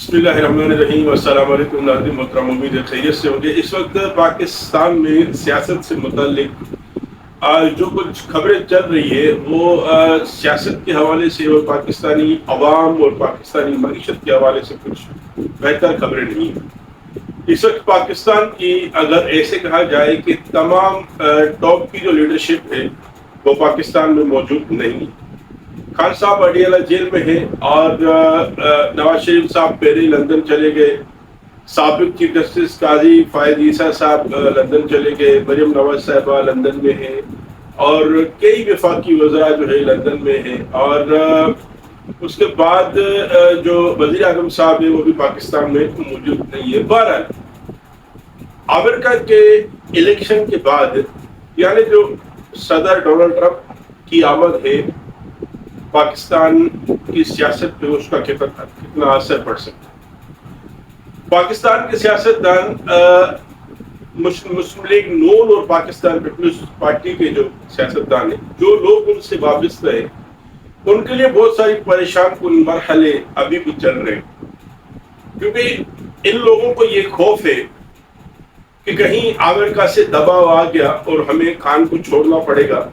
بسم اللہ الرحمن الرحیم، السلام علیکم ناظرین محترم، امید ہے خیریت سے ہوں گے۔ اس وقت پاکستان میں سیاست سے متعلق جو کچھ خبریں چل رہی ہے وہ سیاست کے حوالے سے اور پاکستانی عوام اور پاکستانی معیشت کے حوالے سے کچھ بہتر خبریں نہیں ہیں۔ اس وقت پاکستان کی اگر ایسے کہا جائے کہ تمام ٹاپ کی جو لیڈرشپ ہے وہ پاکستان میں موجود نہیں ہے۔ خان صاحب اڈیالہ جیل میں ہیں اور نواز شریف صاحب پہلے لندن چلے گئے، سابق چیف جسٹس قاضی فائد عیسیٰ صاحب لندن چلے گئے، مریم نواز صاحبہ لندن میں ہیں اور کئی وفاقی وزراء جو ہے لندن میں ہیں، اور اس کے بعد جو وزیر اعظم صاحب ہے وہ بھی پاکستان میں موجود نہیں ہے۔ بہرحال امریکہ کے الیکشن کے بعد یعنی جو صدر ڈونلڈ ٹرمپ کی آمد ہے پاکستان کی سیاست پہ اس کا کتنا اثر پڑ سکتا ہے۔ پاکستان کے سیاستدان مسلم لیگ نون اور پاکستان پیپلز پارٹی کے جو سیاستدان ہیں، جو لوگ ان سے وابستہ ہیں، ان کے لیے بہت ساری پریشان کن مرحلے ابھی بھی چل رہے ہیں، کیونکہ ان لوگوں کو یہ خوف ہے کہ کہیں امریکہ سے دباؤ آ گیا اور ہمیں خان کو چھوڑنا پڑے گا۔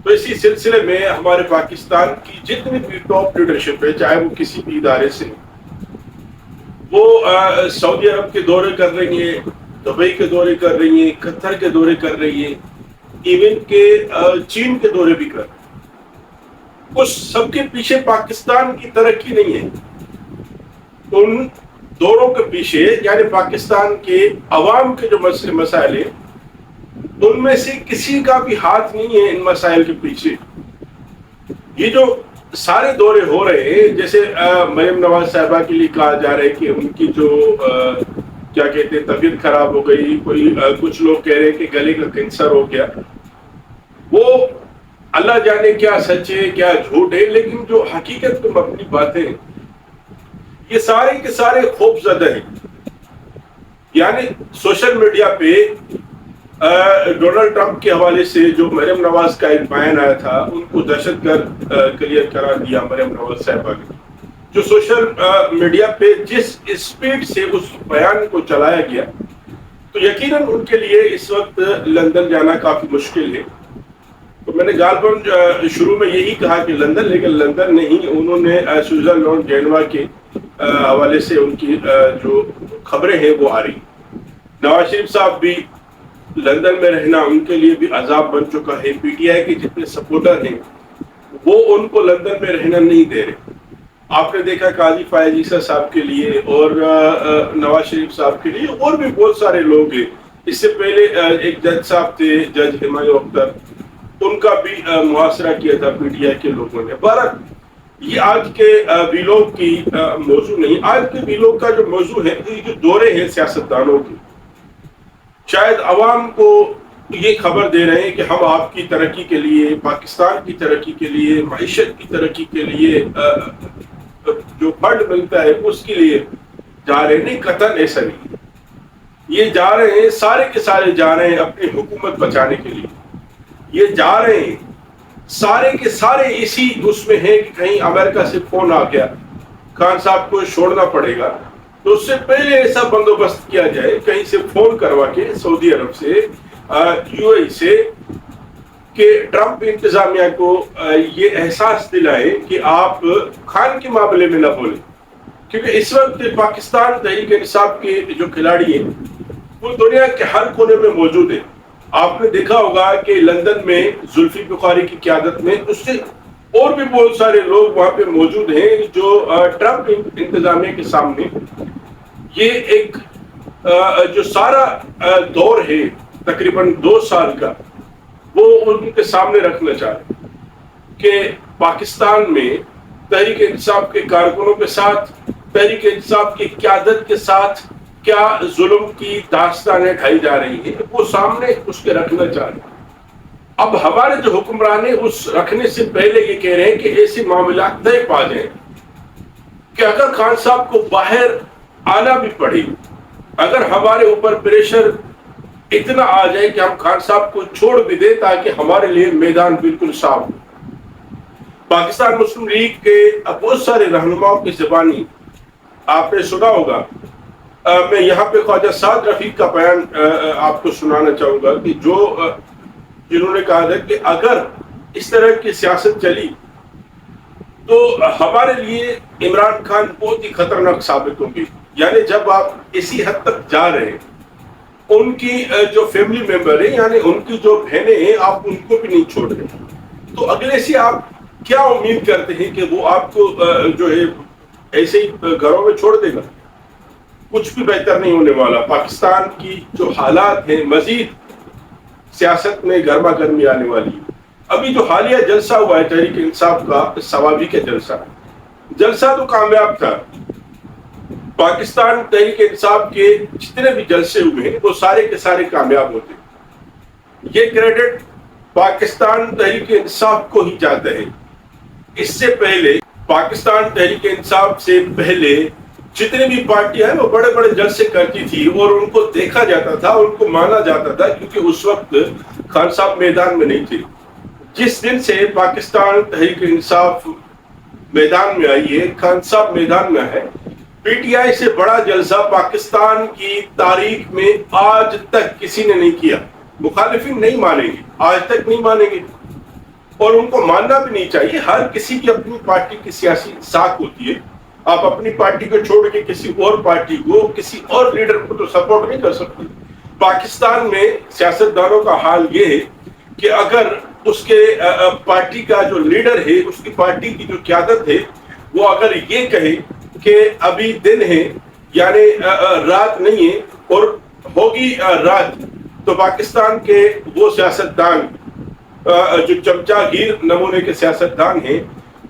تو اسی سلسلے میں ہمارے پاکستان کی جتنی بھی ٹاپ لیڈرشپ ہے، چاہے وہ کسی بھی ادارے سے، وہ سعودی عرب کے دورے کر رہی ہیں، دبئی کے دورے کر رہی ہیں، قطر کے دورے کر رہی ہیں، ایون کہ چین کے دورے بھی کر رہی ہیں۔ اس سب کے پیچھے پاکستان کی ترقی نہیں ہے، ان دوروں کے پیچھے یعنی پاکستان کے عوام کے جو مسائل ہیں ان میں سے کسی کا بھی ہاتھ نہیں ہے ان مسائل کے پیچھے۔ یہ جو سارے دورے ہو رہے ہیں، جیسے مریم نواز صاحبہ کے لیے کہا جا رہا ہے کہ ان کی جو کیا کہتے ہیں طبیعت خراب ہو گئی، کچھ لوگ کہہ رہے ہیں کہ گلے کا کینسر ہو گیا، وہ اللہ جانے کیا سچ ہے کیا جھوٹ ہے، لیکن جو حقیقت پہ مبنی باتیں یہ سارے کے سارے خوف زدہ ہیں۔ یعنی سوشل میڈیا پہ ڈونلڈ ٹرمپ کے حوالے سے جو مریم نواز کا ایک بیان آیا تھا، ان کو دہشت گرد کلیئر قرار دیا مریم نواز صاحبہ نے، جو سوشل میڈیا پہ جس اسپیڈ سے اس بیان کو چلایا گیا، تو یقیناً ان کے لیے اس وقت لندن جانا کافی مشکل ہے۔ تو میں نے غالباً شروع میں یہی کہا کہ لندن، لیکن لندن نہیں، انہوں نے سوئٹزرلینڈ جینوا کے حوالے سے ان کی جو خبریں ہیں وہ آ رہی۔ نواز شریف صاحب بھی لندن میں رہنا ان کے لیے بھی عذاب بن چکا ہے۔ پی ٹی آئی کے جتنے سپورٹر ہیں وہ ان کو لندن میں رہنا نہیں دے رہے۔ آپ نے دیکھا قاضی فائز عیسیٰ صاحب کے لیے اور نواز شریف صاحب کے لیے اور بھی بہت سارے لوگ ہیں۔ اس سے پہلے ایک جج صاحب تھے، جج ہمایوں اختر، ان کا بھی محاصرہ کیا تھا پی ٹی آئی کے لوگوں نے۔ بہرحال یہ آج کے ویلوگ کی موضوع نہیں، آج کے ویلوگ کا جو موضوع ہے، یہ جو دورے ہیں سیاستدانوں کے، شاید عوام کو یہ خبر دے رہے ہیں کہ ہم آپ کی ترقی کے لیے، پاکستان کی ترقی کے لیے، معیشت کی ترقی کے لیے جو فنڈ ملتا ہے اس کے لیے جا رہے ہیں۔ نہیں، قطعاً ایسا نہیں، یہ جا رہے ہیں، سارے کے سارے جا رہے ہیں اپنی حکومت بچانے کے لیے، یہ جا رہے ہیں سارے کے سارے اسی اس میں ہیں کہ کہیں امریکہ سے فون آ گیا، خان صاحب کو چھوڑنا پڑے گا، تو اس سے پہلے ایسا بندوبست کیا جائے، کہیں سے فون کروا کے سعودی عرب سے، یو اے سے، کہ ٹرمپ انتظامیہ کو یہ احساس دلائے کہ آپ خان کے معاملے میں نہ بولیں، کیونکہ اس وقت پاکستان تحریک انصاف کے جو کھلاڑی ہیں وہ دنیا کے ہر کونے میں موجود ہیں۔ آپ نے دیکھا ہوگا کہ لندن میں زلفی بخاری کی قیادت میں اس سے اور بھی بہت سارے لوگ وہاں پہ موجود ہیں جو ٹرمپ انتظامیہ کے سامنے یہ ایک جو سارا دور ہے تقریباً 2 سال کا، وہ ان کے سامنے رکھنا چاہتے ہیں کہ پاکستان میں تحریک انصاف کے کارکنوں کے ساتھ، تحریک انصاف کی قیادت کے ساتھ کیا ظلم کی داستانیں ڈھائی جا رہی ہیں، وہ سامنے اس کے رکھنا چاہ رہے ہیں۔ اب ہمارے جو حکمران ہیں اس رکھنے سے پہلے یہ کہہ رہے ہیں کہ ایسے معاملات طے پا جائیں کہ اگر خان صاحب کو باہر آنا بھی پڑے، اگر ہمارے اوپر پریشر اتنا آ جائے کہ ہم خان صاحب کو چھوڑ بھی دیں تاکہ ہمارے لیے میدان بالکل صاف ہو۔ پاکستان مسلم لیگ کے بہت سارے رہنماؤں کی زبانی آپ نے سنا ہوگا. میں یہاں پہ خواجہ سعد رفیق کا بیان آپ کو سنانا چاہوں گا کہ جنہوں نے کہا تھا کہ اگر اس طرح کی سیاست چلی تو ہمارے لیے عمران خان بہت ہی خطرناک ثابت ہوں گی. یعنی جب آپ اسی حد تک جا رہے ہیں, ان کی جو فیملی ممبر ہیں یعنی ان کی جو بہنیں ہیں آپ ان کو بھی نہیں چھوڑ رہے, تو اگلے سے آپ کیا امید کرتے ہیں کہ وہ آپ کو جو ہے ایسے ہی گھروں میں چھوڑ دے گا؟ کچھ بھی بہتر نہیں ہونے والا. پاکستان کی جو حالات ہیں مزید سیاست میں گرما گرمی آنے والی ہے. ابھی جو حالیہ جلسہ ہوا ہے تحریک انصاف کا, ثوابی کا جلسہ تو کامیاب تھا. پاکستان تحریک انصاف کے جتنے بھی جلسے ہوئے ہیں وہ سارے کے سارے کامیاب ہوتے ہیں. یہ کریڈٹ پاکستان تحریک انصاف کو ہی جاتا ہے. اس سے پہلے پاکستان تحریک انصاف سے پہلے جتنے بھی پارٹیاں ہیں وہ بڑے بڑے جلسے کرتی تھی اور ان کو دیکھا جاتا تھا, ان کو مانا جاتا تھا, کیونکہ اس وقت خان صاحب میدان میں نہیں تھے. جس دن سے پاکستان تحریک انصاف میدان میں آئی ہے, خان صاحب میدان میں ہے, پی ٹی آئی سے بڑا جلسہ پاکستان کی تاریخ میں آج تک کسی نے نہیں کیا. مخالفین نہیں مانیں گے, آج تک نہیں مانیں گے, اور ان کو ماننا بھی نہیں چاہیے. ہر کسی کی اپنی پارٹی کی سیاسی ساکھ ہوتی ہے. آپ اپنی پارٹی کو چھوڑ کے کسی اور پارٹی کو, کسی اور لیڈر کو تو سپورٹ نہیں کر سکتے. پاکستان میں سیاستدانوں کا حال یہ ہے کہ اگر اس کے پارٹی کا جو لیڈر ہے, اس کی پارٹی کی جو قیادت ہے, وہ اگر یہ کہے کہ ابھی دن ہے یعنی رات نہیں ہے اور ہوگی رات, تو پاکستان کے وہ سیاستدان جو چمچا گیر نمونے کے سیاستدان ہیں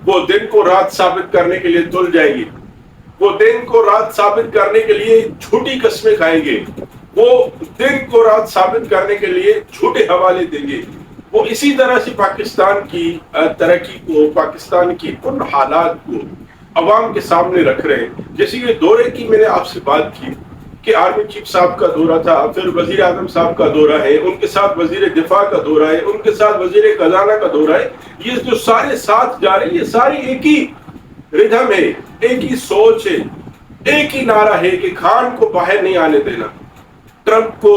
وہ دن کو رات ثابت کرنے کے لیے تل جائیں گے. وہ دن کو رات ثابت کرنے کے لیے جھوٹی قسمیں کھائیں گے. وہ دن کو رات ثابت کرنے کے لیے جھوٹے حوالے دیں گے. وہ اسی طرح سے پاکستان کی ترقی کو, پاکستان کی ان حالات کو عوام کے سامنے رکھ رہے ہیں. جیسے یہ دورے کی میں نے آپ سے بات کی کہ آرمی چیف صاحب کا دورہ تھا, پھر وزیر اعظم صاحب کا دورہ ہے, ان کے ساتھ وزیر دفاع کا دورہ ہے, ان کے ساتھ وزیر خزانہ کا دورہ ہے. یہ جو سارے ساتھ جا رہے ہیں یہ ساری ایک ہی ردھم ہے, ایک ہی سوچ ہے, ایک ہی نعرہ ہے کہ خان کو باہر نہیں آنے دینا. ٹرمپ کو,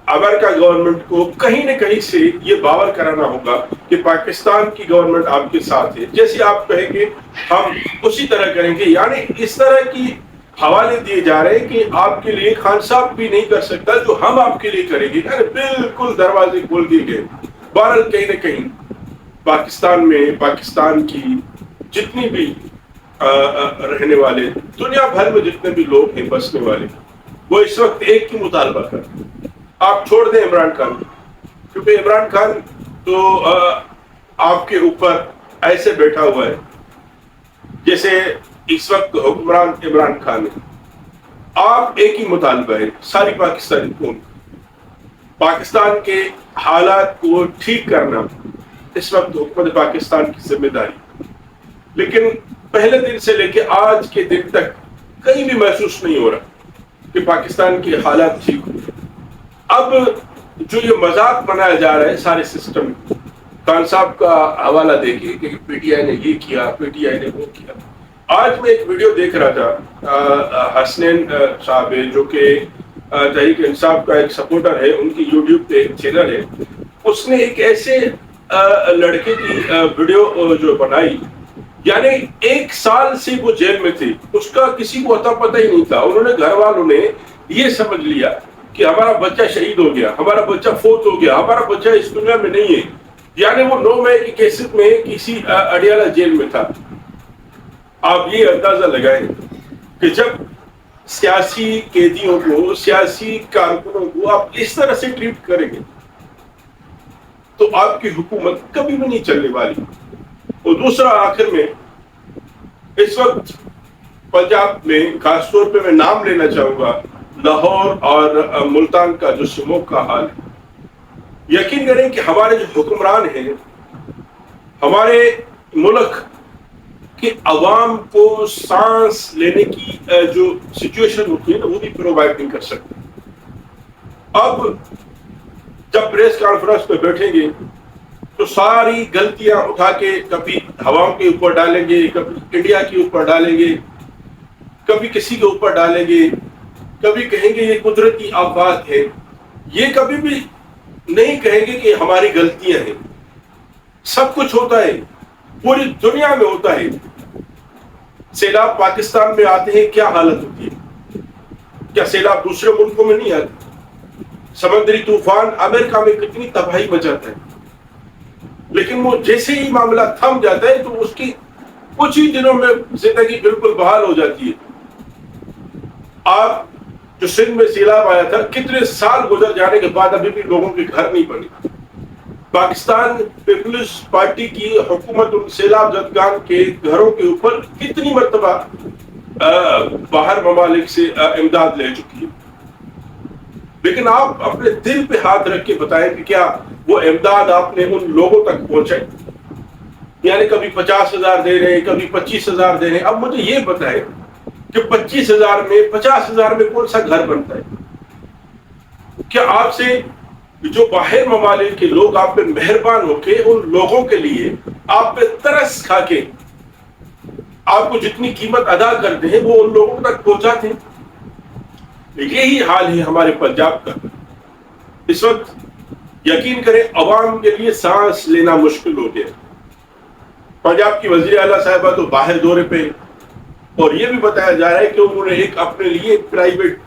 امریکہ گورنمنٹ کو کہیں نہ کہیں سے یہ باور کرانا ہوگا کہ پاکستان کی گورنمنٹ آپ کے ساتھ ہے. جیسے آپ کہیں گے ہم اسی طرح کریں گے. یعنی اس طرح کی حوالے دیے جا رہے ہیں کہ آپ کے لیے خان صاحب بھی نہیں کر سکتا جو ہم آپ کے لیے کریں گے. یعنی بالکل دروازے کھول دیے گئے. بہرحال کہیں نہ کہیں پاکستان میں, پاکستان کی جتنی بھی رہنے والے, دنیا بھر میں جتنے بھی لوگ ہیں بسنے والے, وہ اس وقت ایک ہی مطالبہ کرتے ہیں, آپ چھوڑ دیں عمران خان, کیونکہ عمران خان تو آپ کے اوپر ایسے بیٹھا ہوا ہے جیسے اس وقت حکمران عمران خان ہے. آپ ایک ہی مطالبہ ہے ساری پاکستانی قوم, پاکستان کے حالات کو ٹھیک کرنا اس وقت حکومت پاکستان کی ذمہ داری. لیکن پہلے دن سے لے کے آج کے دن تک کہیں بھی محسوس نہیں ہو رہا کہ پاکستان کے حالات ٹھیک ہو. اب جو یہ مذاق بنایا جا رہا ہے سارے سسٹم, خان صاحب کا حوالہ دیکھیے کہ پی ٹی آئی نے یہ کیا, پی ٹی آئی نے وہ کیا. آج میں ایک ویڈیو دیکھ رہا تھا, حسنین صاحب ہے جو کہ تحریک انصاف کا ایک سپورٹر ہے, ان کی یوٹیوب پہ ایک چینل ہے, اس نے ایک ایسے لڑکے کی ویڈیو جو بنائی, یعنی 1 سال سے وہ جیل میں تھی, اس کا کسی کو اتا پتہ ہی نہیں تھا. انہوں نے گھر والوں نے یہ سمجھ لیا کہ ہمارا بچہ شہید ہو گیا, ہمارا بچہ فوت ہو گیا, ہمارا بچہ اس دنیا میں نہیں ہے. یعنی وہ 9 مئی کی کیسٹ میں کسی اڈیالہ جیل میں تھا. آپ یہ اندازہ لگائیں کہ جب سیاسی قیدیوں کو, سیاسی کارکنوں کو آپ اس طرح سے ٹریٹ کریں گے تو آپ کی حکومت کبھی بھی نہیں چلنے والی. اور دوسرا آخر میں, اس وقت پنجاب میں خاص طور پہ میں نام لینا چاہوں گا, لاہور اور ملتان کا جو سموک کا حال ہے. یقین کریں کہ ہمارے جو حکمران ہیں, ہمارے ملک کہ عوام کو سانس لینے کی جو سچویشن ہوتی ہے نا وہ بھی پرووائڈ نہیں کر سکتے. اب جب پریس کانفرنس پہ بیٹھیں گے تو ساری غلطیاں اٹھا کے کبھی عوام کے اوپر ڈالیں گے, کبھی انڈیا کے اوپر ڈالیں گے. کبھی کسی کے اوپر ڈالیں گے، کبھی کہیں گے یہ قدرتی آفات ہے، یہ کبھی بھی نہیں کہیں گے کہ ہماری غلطیاں ہیں۔ سب کچھ ہوتا ہے، پوری دنیا میں ہوتا ہے۔ سیلاب پاکستان میں آتے ہیں، کیا حالت ہوتی ہے؟ کیا سیلاب دوسرے ملکوں میں نہیں آتے؟ سمندری طوفان امریکہ میں کتنی تباہی مچاتا ہے، لیکن وہ جیسے ہی معاملہ تھم جاتا ہے تو اس کی کچھ ہی دنوں میں زندگی بالکل بحال ہو جاتی ہے۔ آپ جو سندھ میں سیلاب آیا تھا، کتنے سال گزر جانے کے بعد ابھی بھی لوگوں کے گھر نہیں بنے۔ پاکستان پیپلز پارٹی کی حکومت ان سیلاب زدگان کے گھروں کے اوپر کتنی مرتبہ باہر ممالک سے امداد لے چکی ہے، لیکن آپ اپنے دل پہ ہاتھ رکھ کے بتائیں کہ کیا وہ امداد آپ نے ان لوگوں تک پہنچائی؟ یعنی کبھی 50,000 دے رہے ہیں، کبھی 25,000 دے رہے ہیں۔ اب مجھے یہ بتائیں کہ 25,000 میں 50,000 میں کون سا گھر بنتا ہے؟ کیا آپ سے جو باہر ممالک کے لوگ آپ پہ مہربان ہو کے ان لوگوں کے لیے آپ پہ ترس کھا کے آپ کو جتنی قیمت ادا کرتے ہیں وہ ان لوگوں تک پہنچاتے ہیں؟ یہی حال ہے ہمارے پنجاب کا اس وقت۔ یقین کریں عوام کے لیے سانس لینا مشکل ہو گیا۔ پنجاب کی وزیر اعلیٰ صاحبہ تو باہر دورے پہ، اور یہ بھی بتایا جا رہا ہے کہ انہوں نے ایک اپنے لیے پرائیویٹ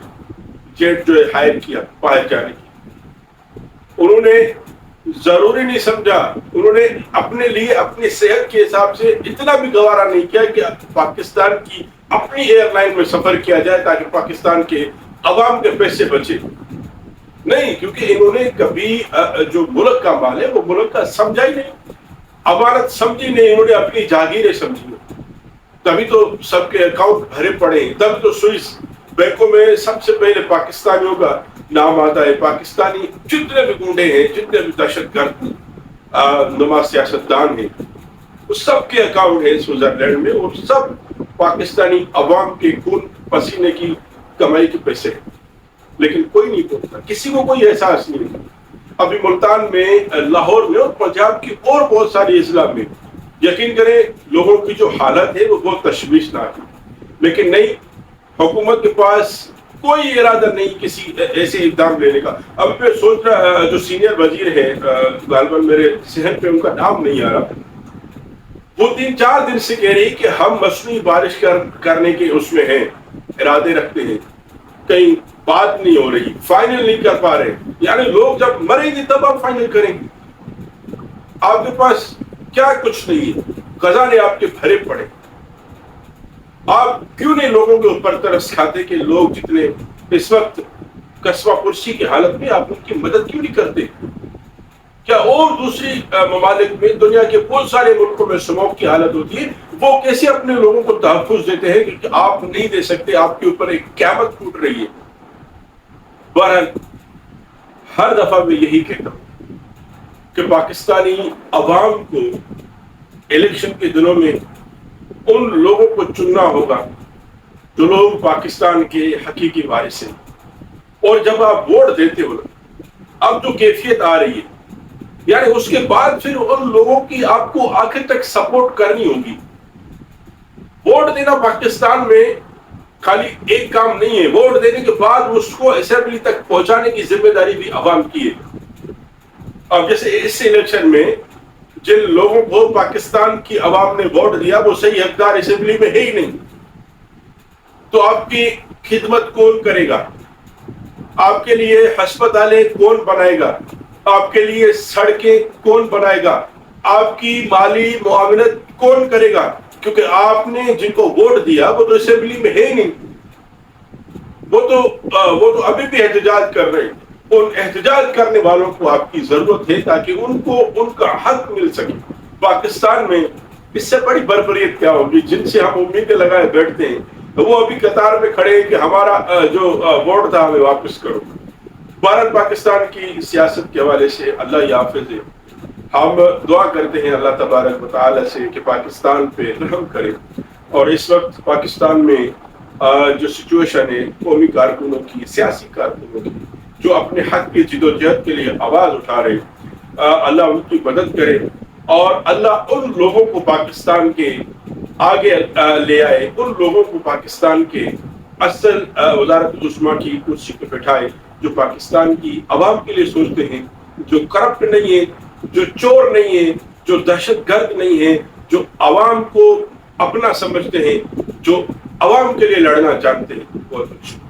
جیٹ جو ہے ہائر کیا باہر جانے کی۔ انہوں نے ضروری نہیں سمجھا، انہوں نے اپنے لیے اپنی صحت کے حساب سے اتنا بھی گوارا نہیں کیا کہ پاکستان کی اپنی ایئر لائن میں سفر کیا جائے تاکہ پاکستان کے عوام کے پیسے بچے۔ نہیں، کیونکہ انہوں نے کبھی جو ملک کا مال ہے وہ ملک کا سمجھا ہی نہیں، امانت سمجھی نہیں، انہوں نے اپنی جاگیریں سمجھی۔ تبھی تو سب کے اکاؤنٹ بھرے پڑے ہیں، تب تو سوئس بینکوں میں سب سے پہلے پاکستانیوں کا نام آتا ہے۔ پاکستانی جتنے بھی گنڈے ہیں، جتنے بھی دہشت گرد نما سیاستدان ہیں، وہ سب کے اکاؤنٹ ہیں سوئٹزرلینڈ میں، اور سب پاکستانی عوام کے خون پسینے کی کمائی کے پیسے ہیں۔ لیکن کوئی نہیں پہنچتا، کسی کو کوئی احساس نہیں ہے۔ ابھی ملتان میں، لاہور میں اور پنجاب کی اور بہت ساری اضلاع میں یقین کریں لوگوں کی جو حالت ہے وہ بہت تشویشناک ہے، لیکن نہیں، حکومت کے پاس کوئی ارادہ نہیں کسی ایسے اقدام لینے کا۔ اب میں سوچ رہا، جو سینئر وزیر ہے غالباً میرے ذہن پہ ان کا نام نہیں آ رہا، وہ 3-4 دن سے کہہ رہی کہ ہم مصنوعی بارش کرنے کے اس میں ہیں، ارادے رکھتے ہیں، کہیں بات نہیں ہو رہی، فائنل نہیں کر پا رہے۔ یعنی لوگ جب مریں گے تب آپ فائنل کریں گے، آپ کے پاس کیا کچھ نہیں ہے، خزانے آپ کے بھرے پڑے۔ آپ کیوں نہیں لوگوں کے اوپر ترس کھاتے کہ لوگ جتنے اس وقت قصبہ پرسی کی حالت میں، آپ ان کی مدد کیوں نہیں کرتے؟ کیا اور دوسری ممالک میں، دنیا کے بہت سارے ملکوں میں سموگ کی حالت ہوتی ہے، وہ کیسے اپنے لوگوں کو تحفظ دیتے ہیں کہ آپ نہیں دے سکتے، آپ کے اوپر ایک قیامت ٹوٹ رہی ہے۔ بہرحال ہر دفعہ میں یہی کہتا ہوں کہ پاکستانی عوام کو الیکشن کے دنوں میں ان لوگوں کو چننا ہوگا جو لوگ پاکستان کے حقیقی وارث ہیں، اور جب آپ ووٹ دیتے ہو اب جو کیفیت آ رہی ہے، یعنی اس کے بعد پھر ان لوگوں کی آپ کو آخر تک سپورٹ کرنی ہوگی۔ ووٹ دینا پاکستان میں خالی ایک کام نہیں ہے، ووٹ دینے کے بعد اس کو اسمبلی تک پہنچانے کی ذمہ داری بھی عوام کی ہے۔ اب جیسے اس الیکشن میں جن لوگوں کو پاکستان کی عوام نے ووٹ دیا وہ صحیح حقدار اسمبلی میں ہے ہی نہیں، تو آپ کی خدمت کون کرے گا؟ آپ کے لیے ہسپتالیں کون بنائے گا؟ آپ کے لیے سڑکیں کون بنائے گا؟ آپ کی مالی معاونت کون کرے گا؟ کیونکہ آپ نے جن کو ووٹ دیا وہ تو اسمبلی میں ہے ہی نہیں، وہ تو ابھی بھی احتجاج کر رہے ہیں۔ ان احتجاج کرنے والوں کو آپ کی ضرورت ہے تاکہ ان کو ان کا حق مل سکے۔ پاکستان میں اس سے بڑی بربریت کیا ہوگی؟ جن سے ہم امیدیں لگائے بیٹھتے ہیں وہ ابھی قطار میں کھڑے ہیں کہ ہمارا جو ووٹ تھا ہمیں واپس کرو۔ بھارت پاکستان کی سیاست کے حوالے سے اللہ ہی حافظ ہے۔ ہم دعا کرتے ہیں اللہ تبارک و تعالی سے کہ پاکستان پہ رحم کرے، اور اس وقت پاکستان میں جو سچویشن ہے قومی کارکنوں کی، سیاسی کارکنوں کی، جو اپنے حق کی جد و جہد کے لیے آواز اٹھا رہے، اللہ ان کی مدد کرے، اور اللہ ان لوگوں کو پاکستان کے آگے لے آئے، ان لوگوں کو پاکستان کے اصل وزارت عظمیٰ کی کرسی پہ بٹھائے جو پاکستان کی عوام کے لیے سوچتے ہیں، جو کرپٹ نہیں ہے، جو چور نہیں ہے، جو دہشت گرد نہیں ہے، جو عوام کو اپنا سمجھتے ہیں، جو عوام کے لیے لڑنا چاہتے ہیں. بہت اچھا.